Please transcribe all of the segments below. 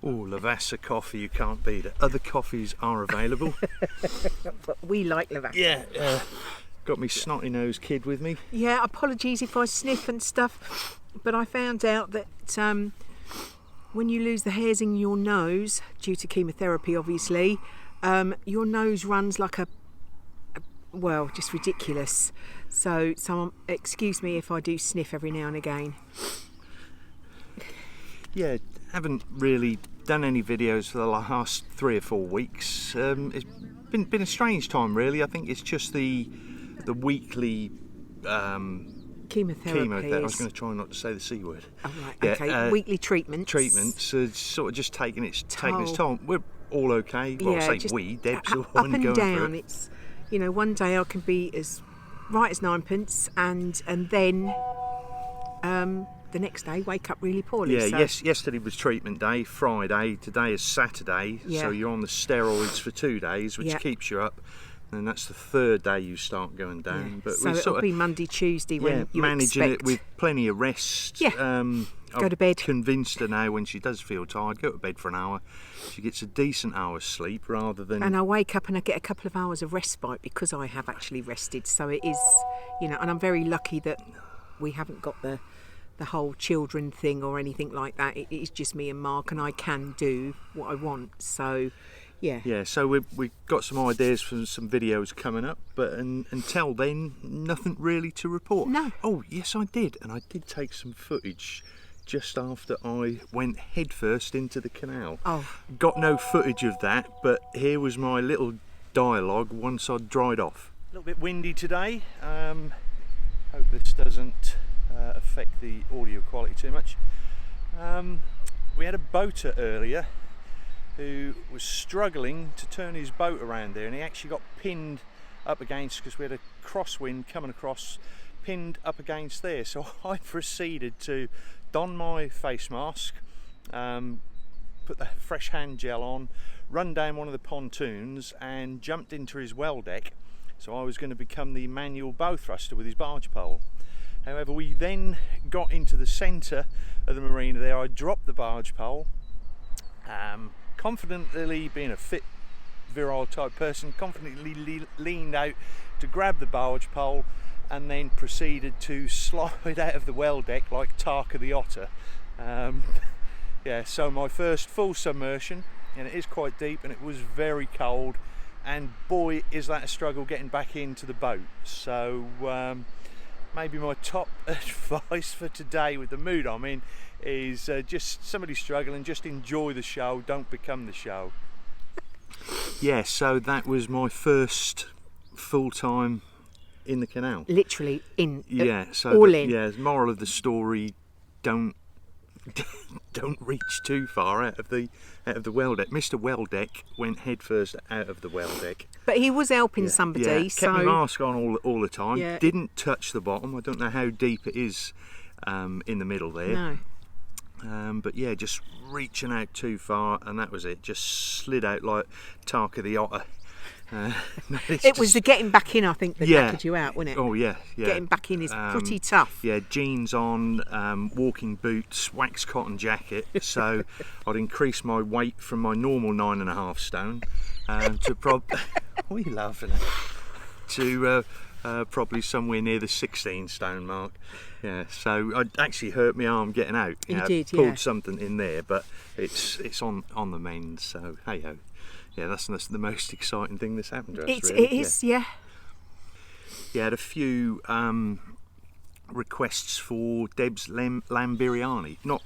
Oh, Lavazza coffee, you can't beat it. Other coffees are available. But we like Lavazza. Yeah, got me snotty nosed kid with me. Yeah, apologies if I sniff and stuff, but I found out that when you lose the hairs in your nose, due to chemotherapy obviously, your nose runs like well, just ridiculous. So excuse me if I do sniff every now and again. Yeah, haven't really done any videos for the last 3 or 4 weeks. It's been a strange time really. I think it's just the weekly Chemotherapy. I was going to try not to say the C word. Oh, right, okay. Weekly treatments. Treatments, sort of just taking its toll. We're all okay. Well, I say we, Deb's the one up and going down. for it. It's, you know, one day I can be as right as ninepence, and then the next day wake up really poorly. Yeah, so. yesterday was treatment day, Friday. Today is Saturday, so you're on the steroids for 2 days, which keeps you up. And that's the 3rd day you start going down. Yeah. But so it'll be Monday, Tuesday when you managing expect. it with plenty of rest. Yeah. Go to bed. Convinced her now when she does feel tired, go to bed for an hour. She gets a decent hour's sleep rather than. And I wake up and I get a couple of hours of respite because I have actually rested. So it is, you know, and I'm very lucky that we haven't got the whole children thing or anything like that. It is just me and Mark, and I can do what I want. So. Yeah, so we've got some ideas for some videos coming up, but until then, nothing really to report. No. Oh, yes, I did, and I did take some footage just after I went headfirst into the canal. Oh. Got no footage of that, but here was my little dialogue once I'd dried off. A little bit windy today. Hope this doesn't affect the audio quality too much. We had a boater earlier who was struggling to turn his boat around there, and he actually got pinned up against, because we had a crosswind coming across, pinned up against there. So I proceeded to don my face mask, put the fresh hand gel on, run down one of the pontoons and jumped into his well deck. So I was going to become the manual bow thruster with his barge pole. However, we then got into the centre of the marina there. I dropped the barge pole, confidently, being a fit, virile type person, confidently leaned out to grab the barge pole and then proceeded to slide out of the well deck like Tarka the otter. Yeah, so my first full submersion, and it is quite deep and it was very cold, and boy is that a struggle getting back into the boat. So maybe my top advice for today with the mood I'm in is just somebody struggling, just enjoy the show, don't become the show. Yeah, so that was my first full time in the canal. Literally in. Yeah, so all in. Yeah, the moral of the story: don't reach too far out of the well deck. Mr. Well Deck went headfirst out of the well deck. But he was helping somebody. Yeah, so kept my mask on all the time. Yeah. Didn't touch the bottom. I don't know how deep it is in the middle there. No. But yeah, just reaching out too far, and that was it. Just slid out like Tarka the otter. It was the getting back in, I think, that knackered you out, wasn't it? Oh yeah. Getting back in is pretty tough. Yeah, jeans on, walking boots, wax cotton jacket. So I'd increased my weight from my normal 9.5 stone to what are you laughing at? To probably somewhere near the 16 stone mark. Yeah, so I actually hurt my arm getting out. You did, pulled yeah. something in there, but it's on the mend. So hey ho, yeah, that's the most exciting thing that's happened to us. It is, yeah. Yeah, had a few requests for Deb's lamb biryani. Not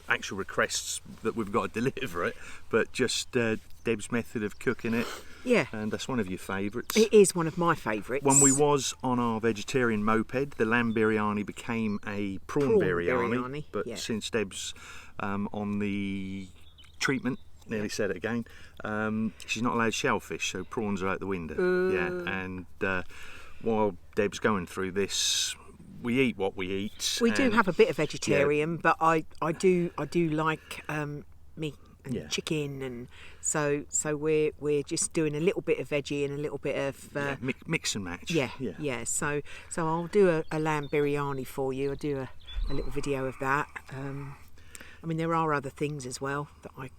actual requests that we've got to deliver it, but just Deb's method of cooking it. Yeah. And that's one of your favourites. It is one of my favourites. When we was on our vegetarian moped, the lamb biryani became a prawn biryani. But since Deb's on the treatment, nearly said it again, she's not allowed shellfish, so prawns are out the window. Yeah, and while Deb's going through this, we eat what we eat. We do have a bit of vegetarian, but I do like meat and chicken, and so we're just doing a little bit of veggie and a little bit of mix and match. Yeah. So I'll do a lamb biryani for you. I'll do a little video of that. I mean, there are other things as well that I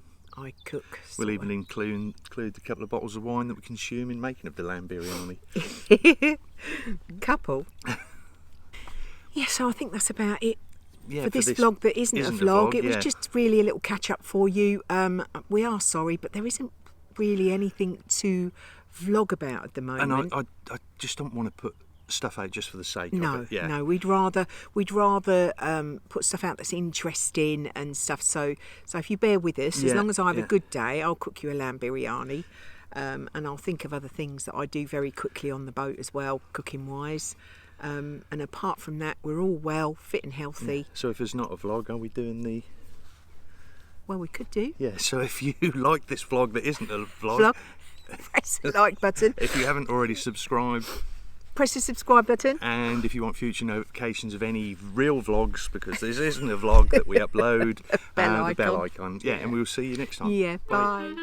cook. We'll even include a couple of bottles of wine that we consume in making of the lamb biryani. Couple. Yeah, so I think that's about it. Yeah, for this vlog that isn't a vlog. It was just really a little catch up for you. We are sorry, but there isn't really anything to vlog about at the moment. And I just don't want to put stuff out just for the sake of it. Yeah. No, we'd rather put stuff out that's interesting and stuff. So if you bear with us, as long as I have a good day, I'll cook you a lamb biryani, and I'll think of other things that I do very quickly on the boat as well, cooking wise. And apart from that, we're all well, fit and healthy. Yeah. So if there's not a vlog, are we doing the... Well, we could do. Yeah, so if you like this vlog that isn't a vlog... Press the like button. If you haven't already subscribed... Press the subscribe button. And if you want future notifications of any real vlogs, because this isn't a vlog that we upload, the bell icon. Yeah, and we'll see you next time. Yeah, bye.